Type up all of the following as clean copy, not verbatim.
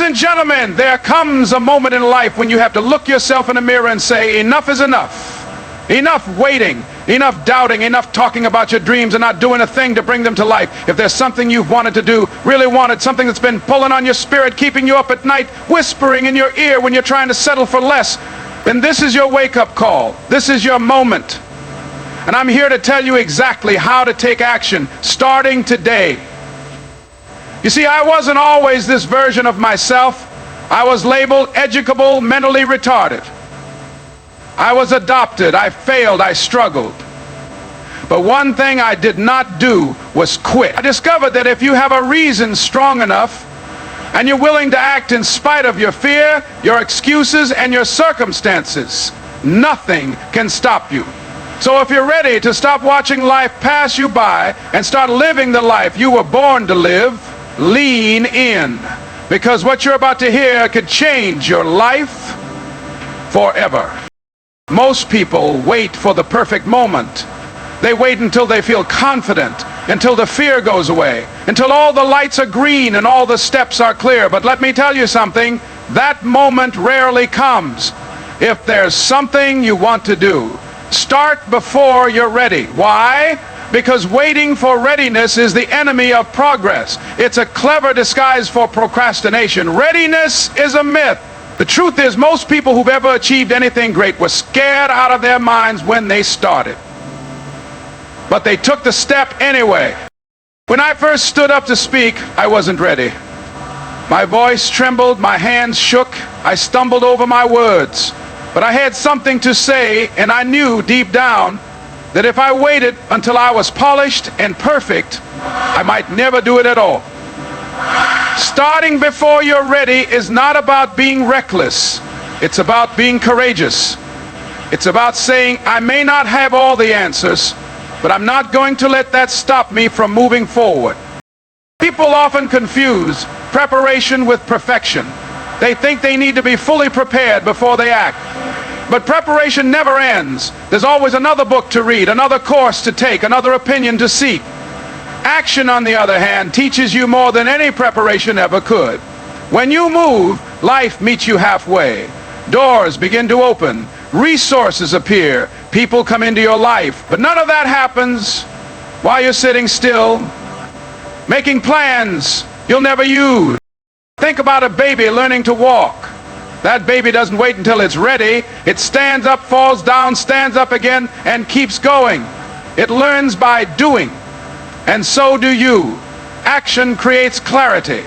and gentlemen, there comes a moment in life when you have to look yourself in the mirror and say, enough is enough. Enough waiting, enough doubting, enough talking about your dreams and not doing a thing to bring them to life. If there's something you've wanted to do, really wanted, something that's been pulling on your spirit, keeping you up at night, whispering in your ear when you're trying to settle for less, then this is your wake-up call. This is your moment. And I'm here to tell you exactly how to take action, starting today. You see, I wasn't always this version of myself. I was labeled educable, mentally retarded. I was adopted, I failed, I struggled. But one thing I did not do was quit. I discovered that if you have a reason strong enough and you're willing to act in spite of your fear, your excuses, and your circumstances, nothing can stop you. So if you're ready to stop watching life pass you by and start living the life you were born to live, lean in. Because what you're about to hear could change your life forever. Most people wait for the perfect moment. They wait until they feel confident, until the fear goes away, until all the lights are green and all the steps are clear. But let me tell you something, that moment rarely comes. If there's something you want to do, start before you're ready. Why? Because waiting for readiness is the enemy of progress. It's a clever disguise for procrastination. Readiness is a myth. The truth is, most people who've ever achieved anything great were scared out of their minds when they started. But they took the step anyway. When I first stood up to speak, I wasn't ready. My voice trembled, my hands shook, I stumbled over my words. But I had something to say, and I knew deep down that if I waited until I was polished and perfect, I might never do it at all. Starting before you're ready is not about being reckless. It's about being courageous. It's about saying, I may not have all the answers, but I'm not going to let that stop me from moving forward. People often confuse preparation with perfection. They think they need to be fully prepared before they act. But preparation never ends. There's always another book to read, another course to take, another opinion to seek. Action, on the other hand, teaches you more than any preparation ever could. When you move, life meets you halfway. Doors begin to open. Resources appear. People come into your life. But none of that happens while you're sitting still, making plans you'll never use. Think about a baby learning to walk. That baby doesn't wait until it's ready. It stands up, falls down, stands up again, and keeps going. It learns by doing. And so do you. Action creates clarity.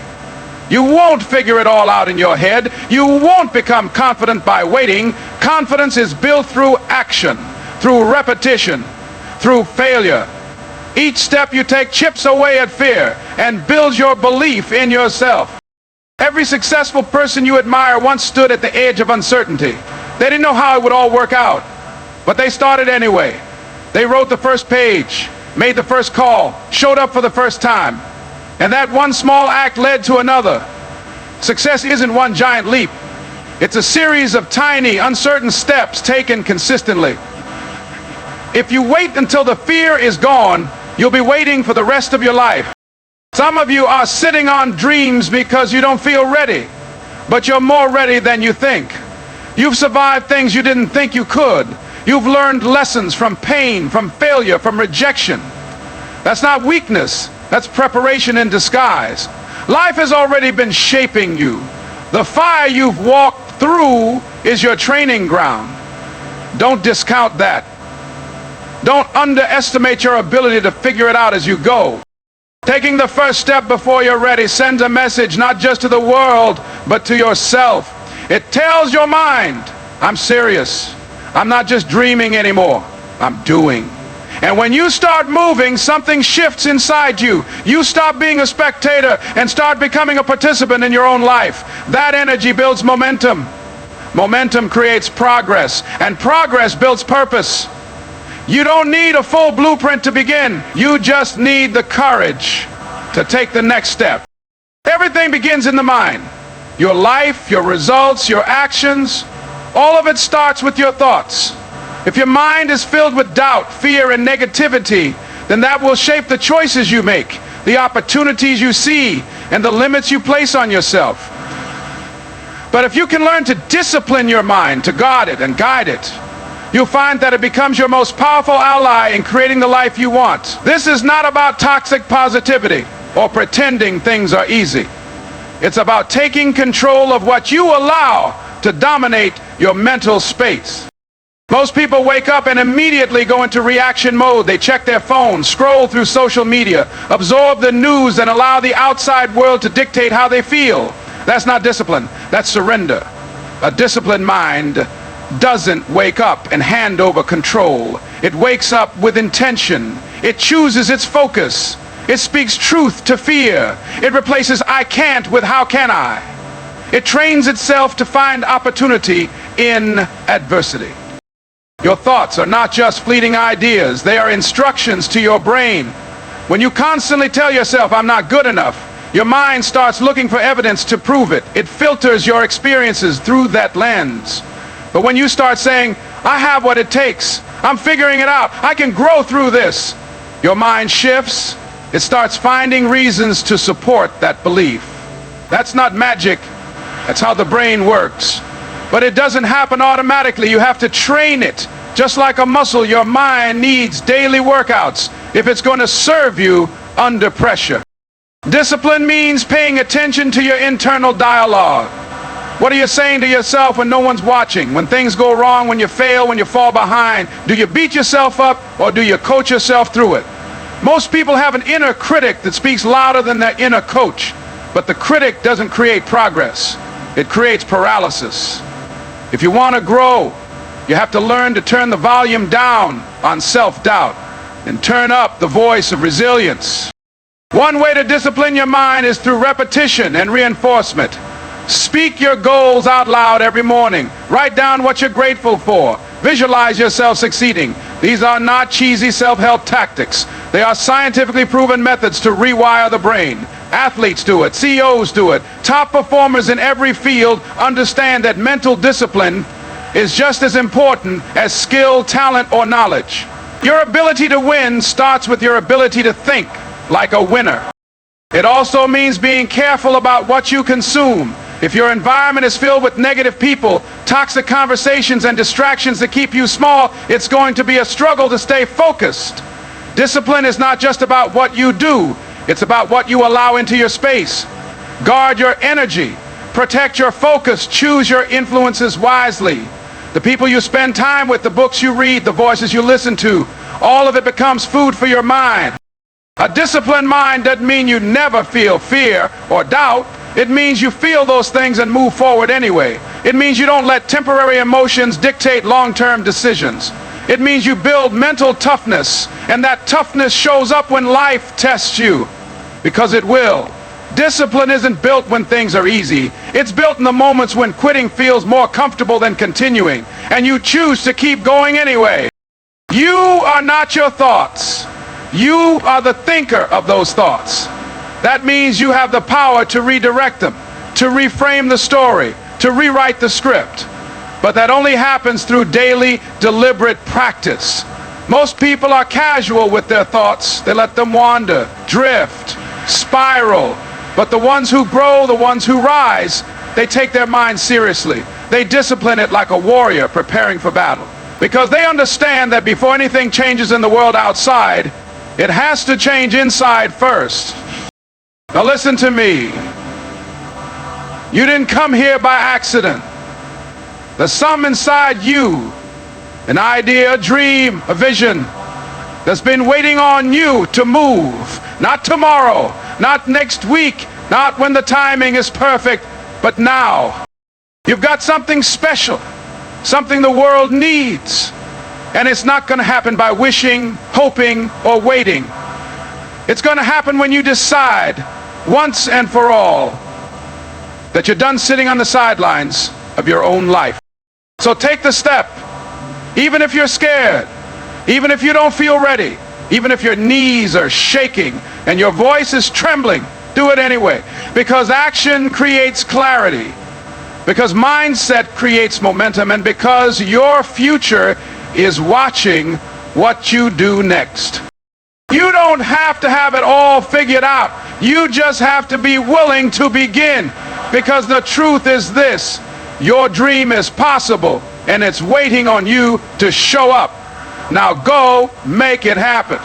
You won't figure it all out in your head. You won't become confident by waiting. Confidence is built through action, through repetition, through failure. Each step you take chips away at fear and builds your belief in yourself. Every successful person you admire once stood at the edge of uncertainty. They didn't know how it would all work out, but they started anyway. They wrote the first page, made the first call, showed up for the first time. And that one small act led to another. Success isn't one giant leap. It's a series of tiny, uncertain steps taken consistently. If you wait until the fear is gone, you'll be waiting for the rest of your life. Some of you are sitting on dreams because you don't feel ready, but you're more ready than you think. You've survived things you didn't think you could. You've learned lessons from pain, from failure, from rejection. That's not weakness. That's preparation in disguise. Life has already been shaping you. The fire you've walked through is your training ground. Don't discount that. Don't underestimate your ability to figure it out as you go. Taking the first step before you're ready sends a message not just to the world, but to yourself. It tells your mind, I'm serious. I'm not just dreaming anymore. I'm doing. And when you start moving, something shifts inside you. You stop being a spectator and start becoming a participant in your own life. That energy builds momentum. Momentum creates progress, and progress builds purpose. You don't need a full blueprint to begin. You just need the courage to take the next step. Everything begins in the mind. Your life, your results, your actions, all of it starts with your thoughts. If your mind is filled with doubt, fear, and negativity, then that will shape the choices you make, the opportunities you see, and the limits you place on yourself. But if you can learn to discipline your mind, to guard it and guide it, you'll find that it becomes your most powerful ally in creating the life you want. This is not about toxic positivity or pretending things are easy. It's about taking control of what you allow to dominate your mental space. Most people wake up and immediately go into reaction mode. They check their phones, scroll through social media, absorb the news, and allow the outside world to dictate how they feel. That's not discipline. That's surrender. A disciplined mind doesn't wake up and hand over control. It wakes up with intention. It chooses its focus. It speaks truth to fear. It replaces I can't with how can I. It trains itself to find opportunity in adversity. Your thoughts are not just fleeting ideas. They are instructions to your brain. When you constantly tell yourself, I'm not good enough, your mind starts looking for evidence to prove it. It filters your experiences through that lens. But when you start saying, I have what it takes, I'm figuring it out, I can grow through this, your mind shifts. It starts finding reasons to support that belief. That's not magic. That's how the brain works. But it doesn't happen automatically. You have to train it. Just like a muscle, your mind needs daily workouts if it's going to serve you under pressure. Discipline means paying attention to your internal dialogue. What are you saying to yourself when no one's watching? When things go wrong, when you fail, when you fall behind? Do you beat yourself up or do you coach yourself through it? Most people have an inner critic that speaks louder than their inner coach. But the critic doesn't create progress. It creates paralysis. If you want to grow, you have to learn to turn the volume down on self-doubt and turn up the voice of resilience. One way to discipline your mind is through repetition and reinforcement. Speak your goals out loud every morning. Write down what you're grateful for. Visualize yourself succeeding. These are not cheesy self-help tactics. They are scientifically proven methods to rewire the brain. Athletes do it. CEOs do it. Top performers in every field understand that mental discipline is just as important as skill, talent, or knowledge. Your ability to win starts with your ability to think like a winner. It also means being careful about what you consume. If your environment is filled with negative people, toxic conversations, and distractions that keep you small, it's going to be a struggle to stay focused. Discipline is not just about what you do. It's about what you allow into your space. Guard your energy. Protect your focus. Choose your influences wisely. The people you spend time with, the books you read, the voices you listen to, all of it becomes food for your mind. A disciplined mind doesn't mean you never feel fear or doubt. It means you feel those things and move forward anyway. It means you don't let temporary emotions dictate long-term decisions. It means you build mental toughness, and that toughness shows up when life tests you, because it will. Discipline isn't built when things are easy. It's built in the moments when quitting feels more comfortable than continuing, and you choose to keep going anyway. You are not your thoughts. You are the thinker of those thoughts. That means you have the power to redirect them, to reframe the story, to rewrite the script. But that only happens through daily, deliberate practice. Most people are casual with their thoughts. They let them wander, drift, spiral. But the ones who grow, the ones who rise, they take their mind seriously. They discipline it like a warrior preparing for battle. Because they understand that before anything changes in the world outside, it has to change inside first. Now listen to me. You didn't come here by accident. There's some inside you, an idea, a dream, a vision, that's been waiting on you to move. Not tomorrow, not next week, not when the timing is perfect, but now. You've got something special, something the world needs. And it's not going to happen by wishing, hoping, or waiting. It's going to happen when you decide, once and for all, that you're done sitting on the sidelines of your own life. So take the step, even if you're scared, even if you don't feel ready, even if your knees are shaking and your voice is trembling, do it anyway. Because action creates clarity, because mindset creates momentum, and because your future is watching what you do next. You don't have to have it all figured out. You just have to be willing to begin. Because the truth is this: your dream is possible, and it's waiting on you to show up. Now go make it happen.